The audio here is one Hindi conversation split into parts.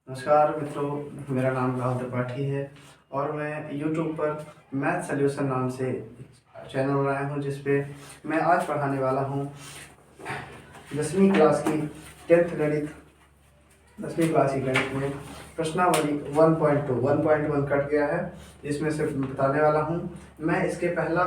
नमस्कार मित्रों, मेरा नाम राहुल त्रिपाठी है और मैं YouTube पर मैथ सॉल्यूशन नाम से चैनल बनाया हूँ, जिस पे मैं आज पढ़ाने वाला हूँ 10वीं क्लास की 10th गणित। 10वीं क्लास की गणित में प्रश्नावली 1.1 कट गया है, इसमें से बताने वाला हूँ मैं। इसके पहला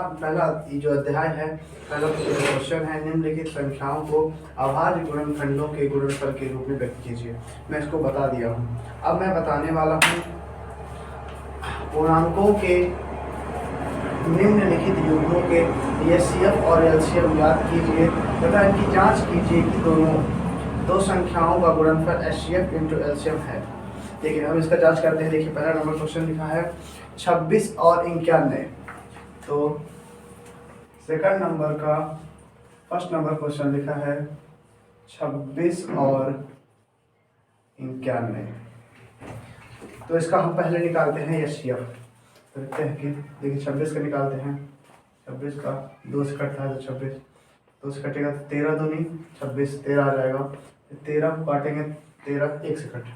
जो अध्याय है, पहला क्वेश्चन है, निम्नलिखित संख्याओं को अभाज्य गुणनखंडों के गुणनफल के रूप में व्यक्त कीजिए। मैं इसको बता दिया हूँ। अब मैं बताने वाला हूँ पूर्णांकों के निम्नलिखित युग्मों के HCF और LCM याद कीजिए तथा इनकी जांच कीजिए कि दो संख्याओं का गुणनफल HCF इंटू LCM है। देखिए, हम इसका जांच करते हैं। देखिए, पहला नंबर क्वेश्चन लिखा है 26 और 91। तो सेकंड नंबर का फर्स्ट नंबर क्वेश्चन लिखा है 26 और 91। तो इसका हम पहले निकालते हैं HCF। तो लिखते हैं कि देखिए 26 का निकालते हैं। 26 का 2 से कटता है तो 26, 2 से कटेगा तो 13 दूनी 26, 13 आ जाएगा। 13 को काटेंगे, 13 1 से कटे,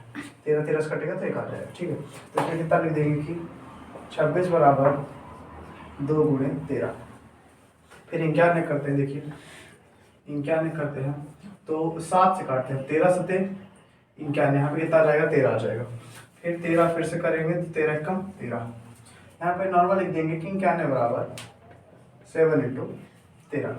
13 से कटेगा तो 1 आ जाएगा। ठीक है, तो इसमें कितना लिख देंगे कि 26 बराबर 2 गुणे 13। फिर 91 करते हैं। देखिए 91 करते हैं तो 7 से काटते हैं, 13 सते 91, यहाँ पे कितना आ जाएगा 13 आ जाएगा। फिर 13 फिर से करेंगे तो 13 कम 13। यहाँ पे नॉर्मल लिख देंगे कि 91 बराबर 7 इंटू 13।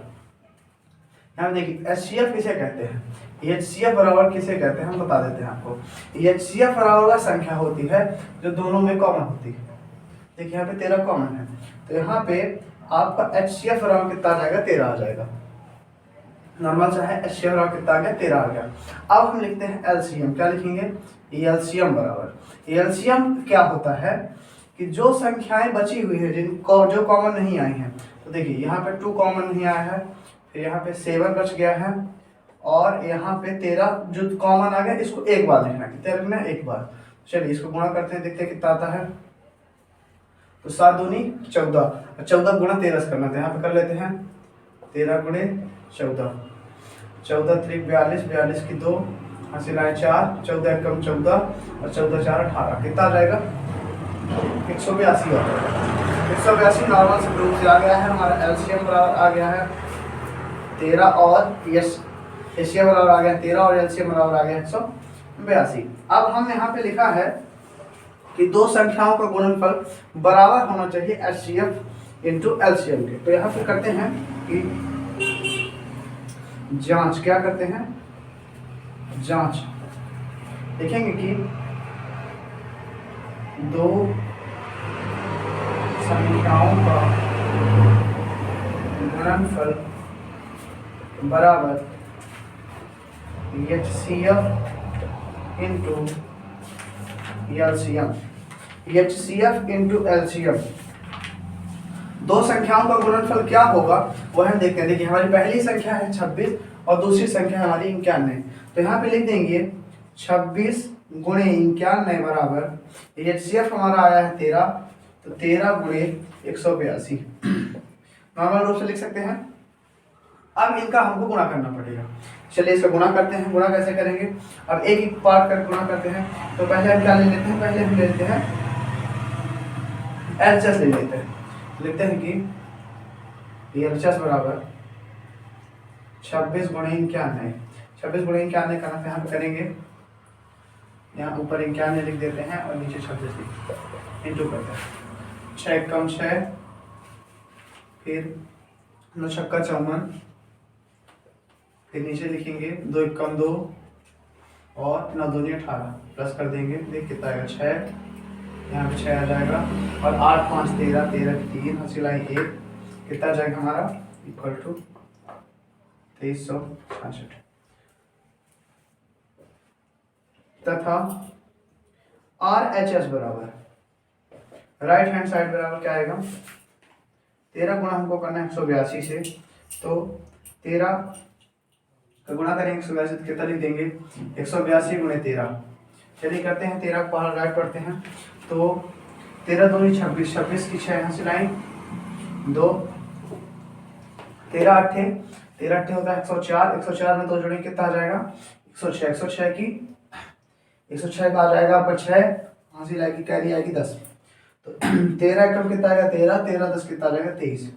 यहाँ देखिए HCF किसे कहते हैं, HCF बराबर किसे कहते हैं हम बता देते हैं आपको। HCF बराबर वह संख्या होती है जो दोनों में कॉमन होती है। देखिए यहाँ पे 13 कॉमन है, तो यहाँ पे आपका HCF बराबर कितना आ जाएगा 13 आ जाएगा। नॉर्मल सा है, HCF बराबर कितना आ गया 13 आ गया। अब हम लिखते हैं LCM। क्या लिखेंगे, LCM बराबर, LCM क्या होता है कि जो संख्याएं बची हुई है जिनको जो कॉमन नहीं आई हैं। तो देखिए यहाँ पे 2 कॉमन नहीं आया है, फिर यहाँ पे 7 बच गया है और यहाँ पे 13 जो कॉमन आ गया, इसको एक बार लिखना है। कितना लिखना है, एक बार। चलिए इसको गुणा करते हैं, देखते हैं कितना आता है। तो 7 दूनी 14, 14 गुणा 13 से करना था, यहाँ पे कर लेते हैं 13 गुणे 14, 14 3 42, 42 की 2 हासिलाएं 4, 14 कम 14 और 14 4 18, कितना आ जाएगा 182 आ जाएगा। 182 नॉर्मल से रूप से आ गया है। हमारा LCM बराबर आ गया है 13 और HCF बराबर आ गया 13 और LCM बराबर आ गया 182। अब हम यहाँ पे लिखा है कि दो संख्याओं का गुणनफल बराबर होना चाहिए HCF इंटू LCM के। तो यहाँ पे करते हैं कि जांच, क्या करते हैं जांच, देखेंगे कि दो संख्याओं का गुणनफल बराबर HCF into LCM। HCF into LCM, दो संख्याओं का गुणनफल क्या होगा वह हम देखते हैं। देखिए हमारी पहली संख्या है 26 और दूसरी संख्या हमारी 91। तो यहाँ पे लिख देंगे 26 गुणे 91 बराबर HCF हमारा आया है 13, तो 13 गुणे 182 नॉर्मल रूप से लिख सकते हैं। अब इनका हमको गुणा करना पड़ेगा। चलिए इसका गुणा करते हैं। गुणा कैसे करेंगे, अब एक एक पार्ट कर गुणा करते हैं। तो पहले हम क्या ले लेते हैं, पहले हम ले लेते हैं LHS ले लेते हैं। लिखते हैं कि LHS बराबर 26 गुणे 91, 26 गुणे 91 करना यहाँ पे करेंगे, यहाँ ऊपर 91 लिख देते हैं और नीचे 26 लिख इंटू करते हैं। 6 कम 6, फिर 9 छक्का 54, फिर नीचे लिखेंगे 2 कम 2 और 9 दूनी 18 प्लस कर देंगे। देख कितना आएगा 6, यहाँ पे 6 आ जाएगा और 8 5 13, 13 की 3 हासिलाएं 1, कितना आ जाएगा हमारा इक्वल टू 2366। तथा RHS बराबर राइट हैंड साइड बराबर क्या आएगा, 13 गुणा हमको करना है 182 से, तो 13 का गुणा करेंगे 182 तो कितना लिख देंगे 182 गुणे 13। चलिए करते हैं, 13 को बाहर राइट पढ़ते हैं। तो 13 दूनी 26, 26 की 6 यहाँ से लाइन 2, 13 8 13 8 होता है 104, 104 में 2 जोड़ेंगे कितना आ जाएगा 106, 106 की 106 का आ जाएगा आपका 6, यहाँ से लाएगी कैरी आएगी 10। तो 13 एकम कितना आएगा 13, 13 10 कितना आ जाएगा 23।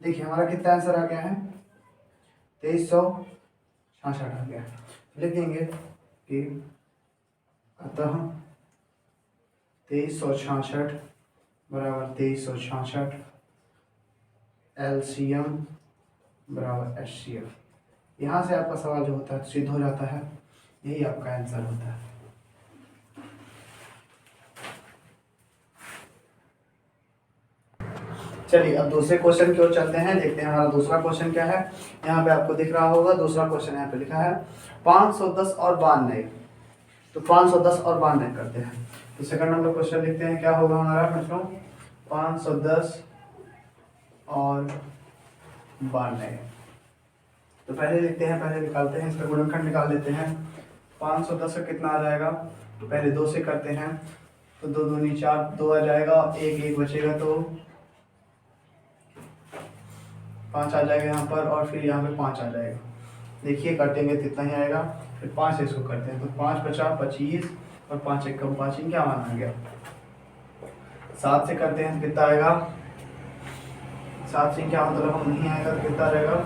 देखिए हमारा कितना आंसर आ गया है 2366 आ गया। लिख देंगे कि अतः 2366 बराबर 2366 LCM बराबर HCF। यहाँ से आपका सवाल जो होता है सिद्ध हो जाता है, यही आपका आंसर होता है। चलिए अब दूसरे क्वेश्चन की ओर चलते हैं, देखते हैं हमारा दूसरा क्वेश्चन क्या है। यहाँ पे आपको दिख रहा होगा दूसरा क्वेश्चन यहाँ पे लिखा है 510 और 92। तो 510 और 92 करते हैं। तो सेकंड नंबर क्वेश्चन लिखते हैं, क्या होगा हमारा बच्चों 510 और 92। तो पहले लिखते हैं, पहले निकालते हैं, इसका गुणनखंड निकाल लेते हैं। 510 का कितना आ जाएगा, तो पहले 2 से करते हैं, तो 2 दूनी 4, 2 आ जाएगा, एक बचेगा तो 5 आ जाएगा यहाँ पर, और फिर यहाँ पे 5 आ जाएगा। देखिए काटेंगे कितना ही आएगा, फिर 5 से इसको करते हैं, तो 5 बचा 25 और 5 एक कम 5 क्या मान आ गया। 7 से करते हैं तो कितना आएगा, 7 से क्या मतलब हम नहीं आएगा, तो कितना रहेगा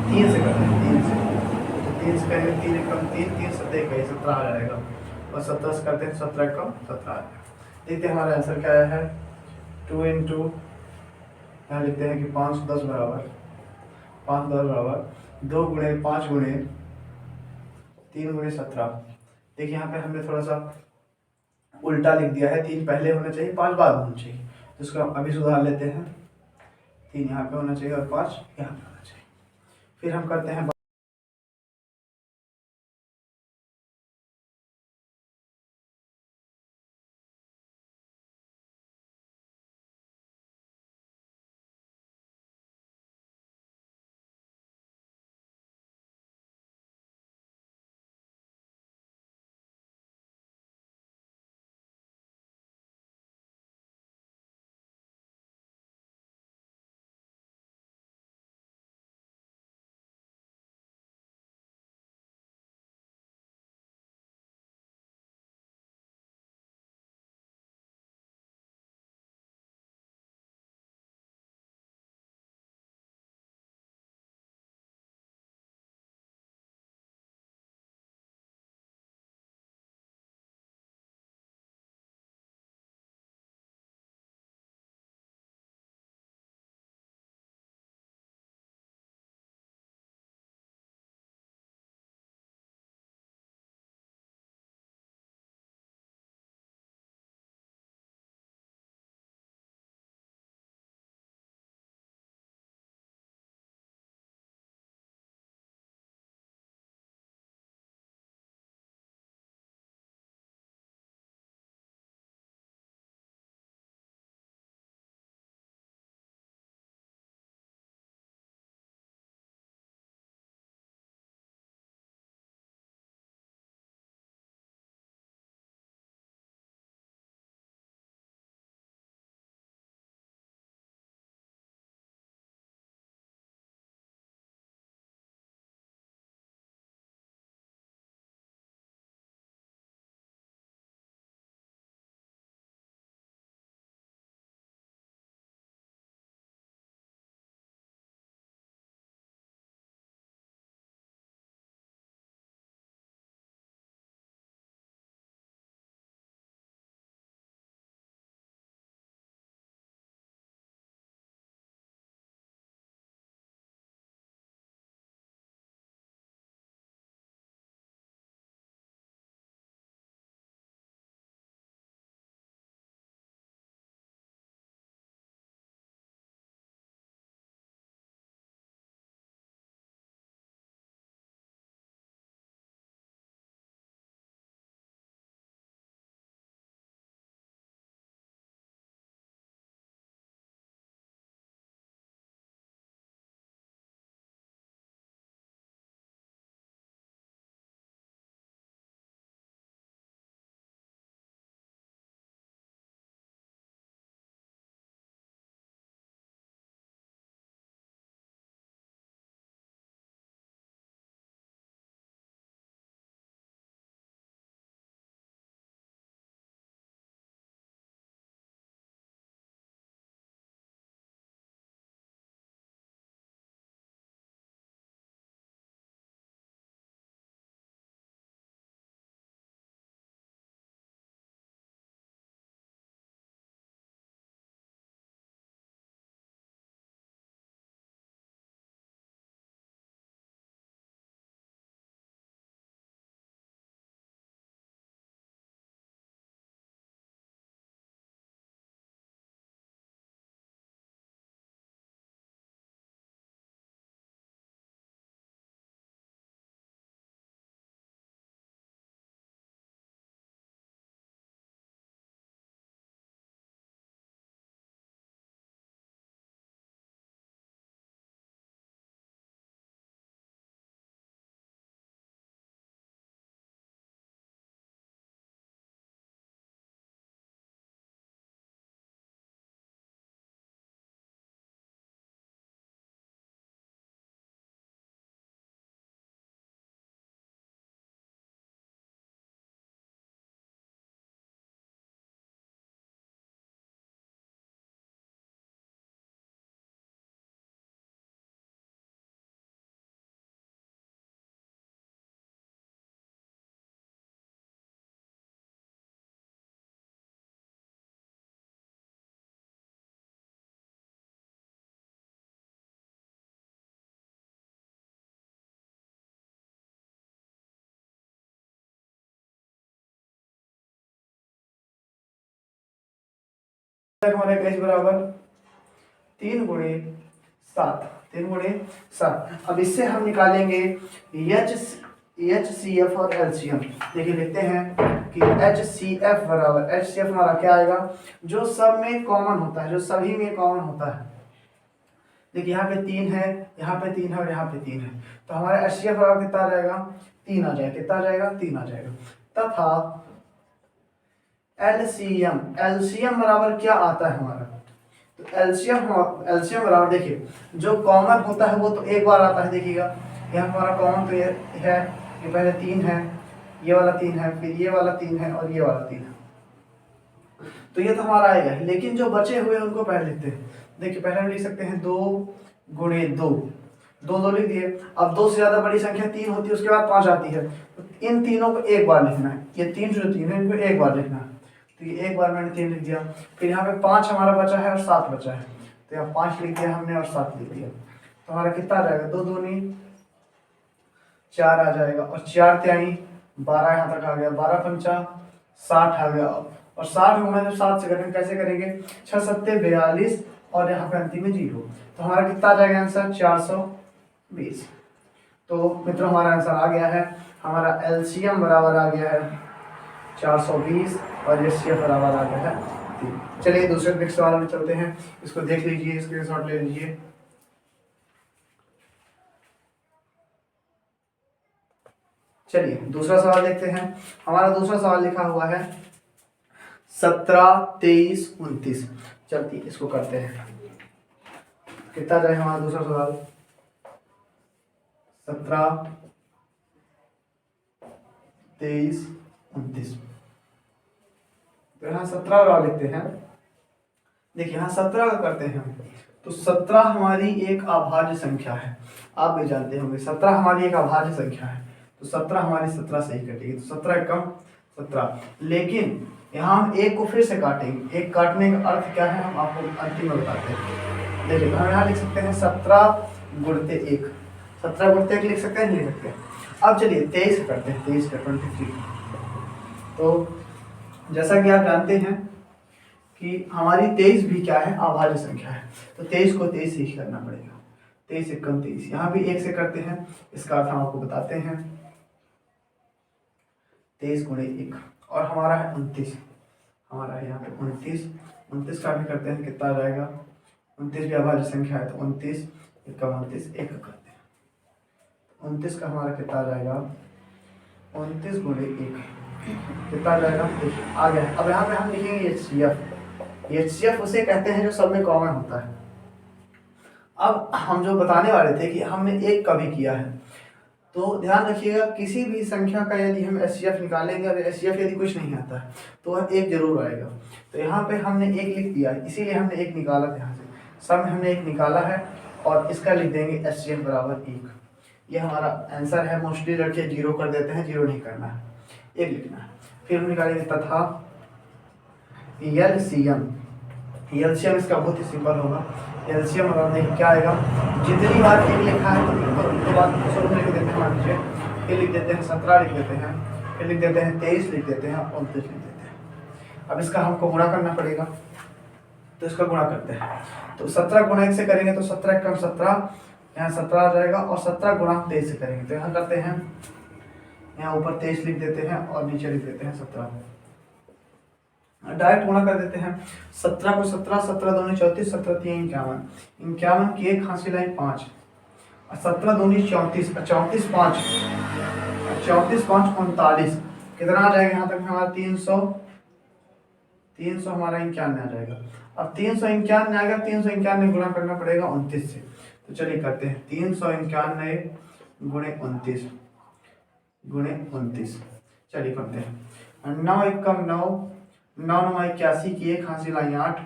3 से करते हैं, 3 से, तो 3 से करेंगे 3 एक कम 3, 3 7 एक 17 आ जाएगा, और 17 से करते हैं 17 कम 17 आ जाएगा। देखते हैं हमारा आंसर क्या आया है 2 इंटू, यहाँ लिखते हैं कि 510 बराबर 510 बराबर 2 गुणे 5 गुणे 3 गुणे 17। देखिए यहाँ पे हमने थोड़ा सा उल्टा लिख दिया है, 3 पहले होना चाहिए 5 बाद होना चाहिए, तो इसको हम अभी सुधार लेते हैं। 3 यहाँ पे होना चाहिए और 5 यहाँ पे होना चाहिए। फिर हम करते हैं हमारे एच बराबर 3 गुणे 7, 3 गुणे 7। अब इससे हम निकालेंगे एच सी एफ और एलसीएम। देखिए लिखते हैं कि एच सी एफ बराबर, एच सी एफ हमारा क्या आएगा, जो सब में कॉमन होता है, जो सभी में कॉमन होता है। देखिए यहाँ पे 3 है, यहाँ पे 3 है और यहाँ पे 3 है, तो हमारा एच सी एफ बराबर कितना आ जाएगा, 3 आ जाएगा। कितना आ जाएगा, 3 आ जाएगा। तथा एलसीएम, एलसीएम बराबर क्या आता है हमारा, तो एलसीएम बराबर देखिए जो कॉमन होता है वो तो एक बार आता है। देखिएगा यहाँ हमारा कॉमन तो ये है, ये पहले 3 है, ये वाला 3 है, फिर ये वाला 3 है और ये वाला 3 है, तो ये तो हमारा आएगा। लेकिन जो बचे हुए उनको पहले लिखते हैं। देखिए पहले हम लिख सकते हैं 2 गुणे 2, 2 लिख दिए। अब 2 से ज्यादा बड़ी संख्या 3 होती है, उसके बाद 5 आती है, तो इन तीनों को एक बार लिखना है। ये 3 जो 3 है इनको एक बार लिखना है, तो ये एक बार मैंने 3 लिख दिया। फिर यहाँ पे 5 हमारा बचा है और 7 बचा है, तो यहाँ 5 लिख दिया हमने और 7 लिख दिया, तो हमारा कितना आ जाएगा, 2 दूनी 4 आ जाएगा और 4 त्याई 12 यहाँ तक आ गया, 12 पंचा 60 आ गया। और 60 होना जब 7 से करेंगे, कैसे करेंगे, 6 सत्ते 42 और यहाँ पे अंतिम में 0, तो हमारा कितना आ जाएगा आंसर, 420। तो मित्रों हमारा आंसर आ गया है, हमारा एलसीएम बराबर आ गया है 420 और एचसीएफ बराबर आ गया है 3। चलिए दूसरे नेक्स्ट सवाल में चलते हैं, इसको देख लीजिए, स्क्रीनशॉट ले लीजिए। चलिए दूसरा सवाल देखते हैं। हमारा दूसरा सवाल लिखा हुआ है 17, 23, 29। चलती इसको करते हैं, कितना जाए हमारा दूसरा सवाल, 17, 23, 29। तो यहाँ 17 और लिखते हैं। देखिए यहाँ 17 का करते हैं, तो 17 हमारी एक अभाज्य संख्या है, आप भी जानते होंगे 17 हमारी एक अभाज्य संख्या है, तो 17 हमारी 17 से ही कटेगी, तो 17 कम 17। लेकिन यहाँ हम एक को फिर से काटेंगे, एक काटने का अर्थ क्या है हम आपको अंतिम में बताते हैं। देखिए हम यहाँ लिख सकते हैं 17 गुणते 1, 17 गुणते 1 लिख सकते हैं, नहीं लिख सकते। अब चलिए 23 करते हैं, 23 का 23। तो जैसा कि आप जानते हैं कि हमारी 23 भी क्या है, अभाज्य संख्या है, तो 23 को 23 से ही करना पड़ेगा, 23 से कम 23। यहाँ भी 1 से करते हैं, इसका अर्थ हम आपको बताते हैं, 23 गुणे 1 और हमारा है 29, हमारा है यहाँ पे 29। 29 का भी करते हैं, कितना आ जाएगा, 29 भी अभाज्य संख्या है, तो 29 1 का 29 1 करते हैं, 29 का हमारा कितना आ जाएगा, 29 गुणे 1 कितना आ जाएगा, आ गया। अब यहाँ पे हम लिखेंगे एचसीएफ। एचसीएफ उसे कहते हैं जो सब में कॉमन होता है। अब हम जो बताने वाले थे कि हमने 1 का भी किया है, तो ध्यान रखिएगा किसी भी संख्या का यदि हम एचसीएफ निकालेंगे और एचसीएफ यदि कुछ नहीं आता है तो वह 1 जरूर आएगा। तो यहाँ पे हमने 1 लिख दिया, इसीलिए हमने 1 निकाला था, यहाँ से सब में हमने 1 निकाला है और इसका लिख देंगे एचसीएफ बराबर 1। ये हमारा आंसर है। मोस्टली लड़के 0 कर देते हैं, 0 नहीं करना है, 1 लिखना है। फिर हम निकालेंगे तथा एलसीएम। एलसीएम इसका बहुत ही सिंपल होगा, एलसीएम देखिए क्या आएगा, जितनी बार 1 लिखा है उसके बाद शुरू लिख देते हैं, मान लीजिए फिर लिख देते हैं 17 लिख देते हैं, फिर लिख देते हैं 23 लिख देते हैं, 29 लिख देते हैं। अब इसका हमको गुणा करना पड़ेगा, तो इसका गुणा करते हैं। तो 17 गुणा 1 से करेंगे तो 17 कम 17, यहाँ 17 आ जाएगा और 17 गुणा 23 से करेंगे तो यहाँ करते हैं, यहाँ ऊपर 23 लिख देते हैं और नीचे लिख देते हैं 17, डायरेक्ट गुणा कर देते हैं। 17 को 17, 17 दूनी 34, 17 तीन 51, 51 की 1 हासिल आई 5, 17 दूनी 34, 34 5, 34 5 39, कितना आ जाएगा यहाँ तक हमारा 300 हमारा 91 आ जाएगा। अब 391 आएगा, 391 गुणा करना पड़ेगा 29 से, तो चलिए करते हैं 391 गुणे 29 गुणे 29, चलिए करते हैं। 9 1 कम 9, 9 9 81 की 1 हासिल आई 8,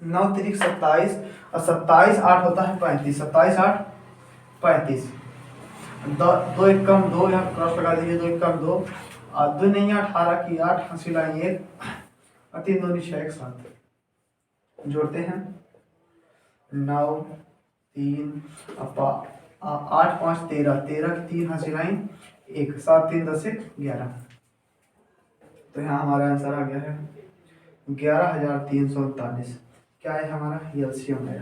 9 3 27 और 27 8 होता है 35, 27 8 35, 2 1 कम 2, यहाँ क्रॉस लगा दीजिए, 2 1 कम 2 और 2 नहीं 18 की 8 हासिल आई 1 और 3 2 6 1 7, जोड़ते हैं 9 3 8 5 13, 13 की 3 हासिल आई 1, 7 3 10 1 11, तो यहाँ हमारा आंसर आ गया है 11,339 क्या है हमारा एलसीएम है।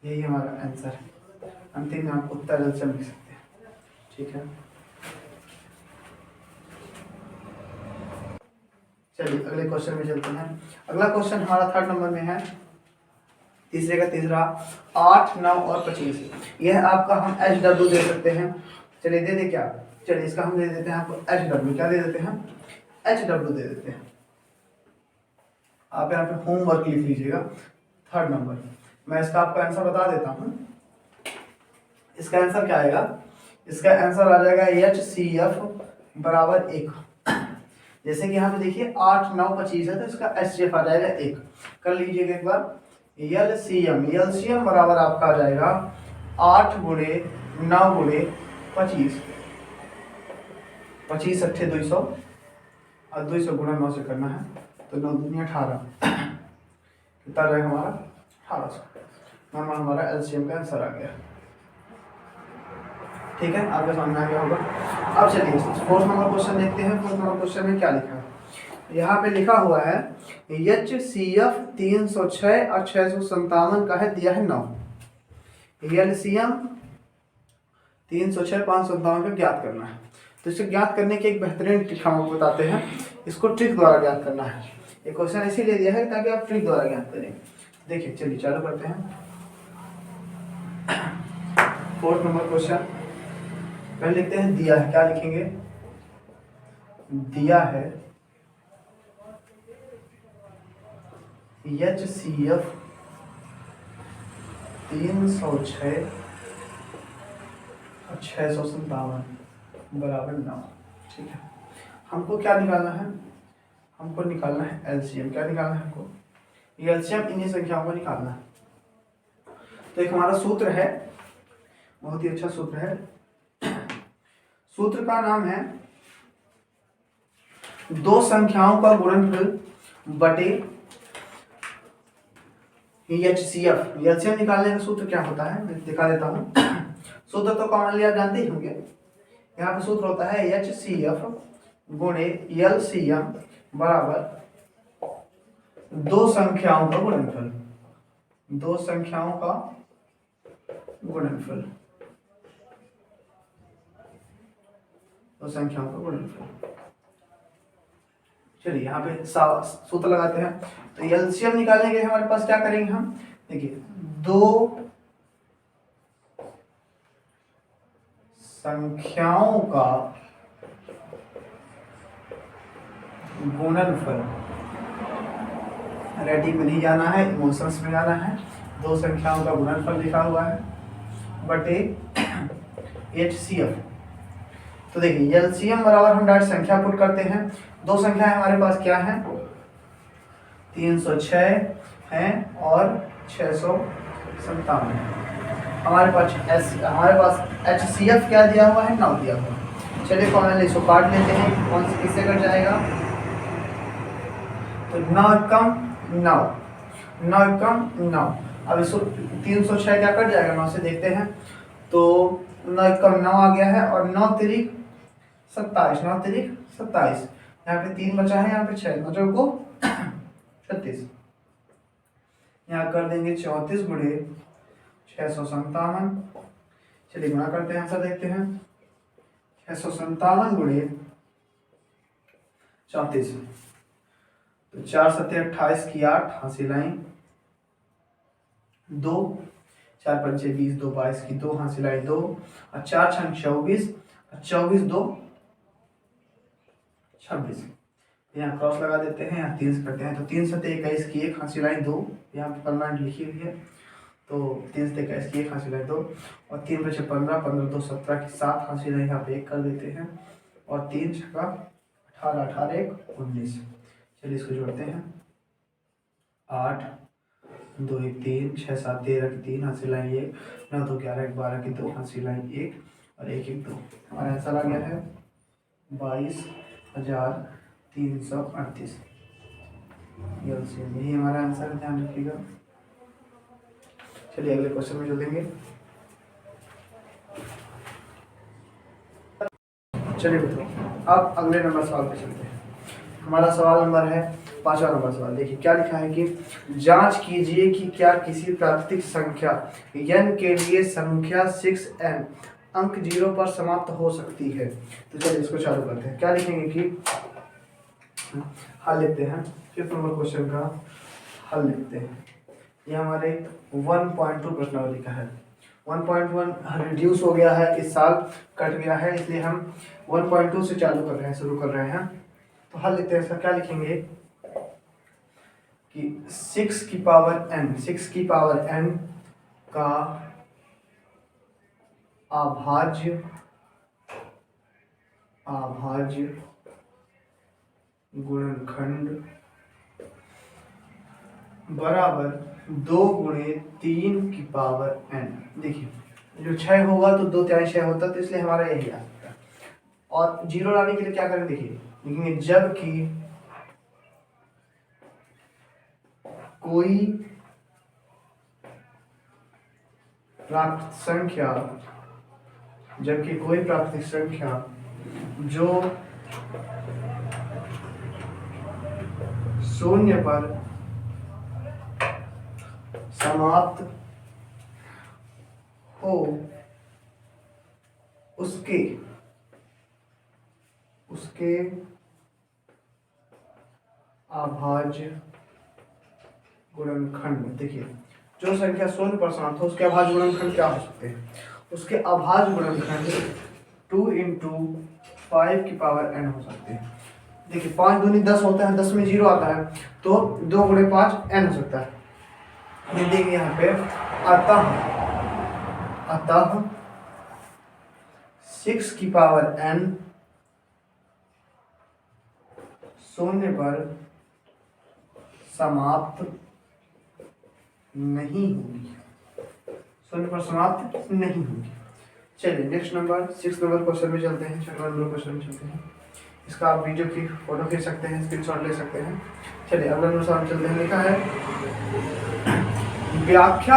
यही हमारा आंसर है। अंतिम में आप उत्तर एलसीएम लिख सकते हैं। ठीक है, चलिए अगले क्वेश्चन में चलते हैं। अगला क्वेश्चन हमारा 3rd नंबर में है, तीसरे का तीसरा, 8, 9 और 25। यह आपका हम एच डब्ल्यू दे सकते हैं। चलिए दे दे क्या, चलिए इसका हम दे देते हैं आपको एच डब्ल्यू। क्या दे देते हैं, एच डब्ल्यू दे देते हैं। आप यहाँ पे होमवर्क लिख लीजिएगा 3rd नंबर। मैं इसका आपको आंसर बता देता हूँ। इसका आंसर क्या आएगा, इसका आंसर आ जाएगा एच सी एफ बराबर 1। जैसे कि यहाँ पे देखिए 8, 9, 25 है तो इसका एच सी एफ आ जाएगा 1। कर लीजिएगा एक बार। एल सी एम बराबर आपका आ जाएगा 8 गुणे 9 गुणे 25। 25 अट्ठे 200 और 200 गुणा 9 से करना है तो 9 दूनी 18। कितना रहेगा हमारा 1800। नॉर्मल हमारा एलसीएम का आंसर आ गया। ठीक है, आपके सामने आ गया होगा। अब चलिए 4th नंबर क्वेश्चन देखते हैं। 4th नंबर क्वेश्चन में क्या लिखा है। यहाँ पे लिखा हुआ है एच सी एफ 306 और 657 का है, दिया है 9। एलसीएम 306, 557 का ज्ञात करना है। तो इसे ज्ञात करने की एक बेहतरीन ट्रिक हम आपको बताते हैं। इसको ट्रिक द्वारा ज्ञात करना है। ये क्वेश्चन इसीलिए दिया है ताकि आप ट्रिक द्वारा ज्ञात करें। देखिए चलिए चालू करते हैं। 4th नंबर क्वेश्चन पहले लिखते हैं दिया है। क्या लिखेंगे, दिया है एच सी एफ 306 और 657 बराबर 9। ठीक है, हमको क्या निकालना है, हमको निकालना है एलसीएम। क्या निकालना है हमको, एलसीएम इन्हीं संख्याओं को निकालना है। तो एक हमारा सूत्र है, बहुत ही अच्छा सूत्र है। सूत्र का नाम है दो संख्याओं का गुणनफल बटे एचसीएफ। एलसीएम निकालने का सूत्र क्या होता है, मैं दिखा देता हूँ। सूत्र तो कॉमनली आप जानते ही होंगे। यहाँ पे सूत्र होता है एचसीएफ गुणे एलसीएम बराबर दो संख्याओं का गुणनफल। दो संख्याओं का गुणनफल, दो संख्याओं का गुणनफल। चलिए यहाँ पे सूत्र लगाते हैं। तो एलसीएम निकालने के लिए हमारे पास क्या करेंगे हम, देखिए दो संख्याओं का गुणनफल, रेटिंग में नहीं जाना है, इमोशंस में जाना है। दो संख्याओं का गुणनफल लिखा हुआ है बटे एचसीएफ। तो देखिए एलसीएम बराबर हम डायरेक्ट संख्या पुट करते हैं। दो संख्या हमारे पास क्या है, 306 है और 657 है। हमारे पास एचसीएफ क्या दिया हुआ है, 9 दिया हुआ है। चलिए कॉमनली इसको काट लेते हैं। कौन से किससे कट जाएगा, तो 9 कम 9, 9 कम 9। अब इसको 306 क्या कट जाएगा 9 से, देखते हैं। तो 9 कम 9 आ गया है और 9 तिरिक 27, 9 तिरिक 27। यहाँ पे 3 बचा है, यहाँ पे 6, 9 को 36। यहाँ कर देंगे 34 गुणे 657। चलिए गुणा करते हैं, आंसर देखते हैं। 657 गुणे 34, तो 4 सत्ते 28 की 8 हासिल आई 2, 4 पंचे 20, 2 22 की 2 हासिल आई 2 और 4 छंग 24 और 24 2 26। यहाँ क्रॉस लगा देते हैं, यहाँ 3 करते हैं। तो 3 सत्ते 21 की 1 हासिल आई 2, यहाँ पर परमानेंट लिखी हुई है। तो 3 सत्ते 21 की 1 हासिल आई 2 और 3 बचे 15, 15 2 17 की 7 हासिल आई, यहाँ पे 1 कर देते हैं। और 3 छक्का 18, 18 1 19। चलिए इसको जोड़ते हैं। 8 2 1 3 6 7 13 की 3 हासिल आई 1, 9 2 11 1 12 की 2 हासिल आई 1 और 1 1 2। हमारा आंसर आ गया है 22,338। यही हमारा आंसर है, ध्यान रखिएगा। चलिए अगले क्वेश्चन में चलेंगे। चलिए मित्रों अब अगले नंबर सवाल पे चलते हैं। हमारा सवाल नंबर है 5वां नंबर सवाल। देखिए क्या लिखा है कि जांच कीजिए कि क्या किसी प्राकृतिक संख्या n के लिए संख्या 6n अंक 0 पर समाप्त हो सकती है। तो चलिए इसको चालू करते हैं। क्या लिखेंगे कि हल लिखते हैं। 5th नंबर क्वेश्चन का हल लिखते हैं। ये हमारे 1.2 प्रश्नावली का है। 1.1 रिड्यूस हो गया है, इस साल कट गया है, इसलिए हम 1.2 से चालू कर रहे हैं, शुरू कर रहे हैं। तो हल लिखते हैं। इसका क्या लिखेंगे कि 6 की पावर n का अभाज्य गुणनखंड बराबर 2 गुणे 3 की पावर n। देखिए जो 6 होगा तो 2 तिहाई 6 होता, तो इसलिए हमारा यही आ सकता है। और 0 लाने के लिए क्या करें, देखिए लिखेंगे जबकि कोई प्राकृतिक संख्या जो 0 पर समाप्त हो उसके अभाज्य गुणनखंड। देखिए जो संख्या 0 पर समाप्त हो उसके अभाज्य गुणनखंड क्या हो सकते हैं, उसके अभाज्य गुणनखंड 2 × 5 की पावर n हो सकते हैं। देखिए 5 दूनी 10 होता है, 10 में 0 आता है, तो 2 × 5 n हो सकता है। ये देखिए यहाँ पे अतः 6 की पावर n 0 पर समाप्त नहीं होगी, 0 पर समाप्त नहीं होगी। चलिए नेक्स्ट नंबर 6 नंबर क्वेश्चन में चलते हैं। 6 नंबर क्वेश्चन में चलते हैं। इसका आप वीडियो की फोटो खींच सकते हैं, स्क्रीनशॉट ले सकते हैं। चलिए अगला नंबर सवाल चलते हैं। लिखा है व्याख्या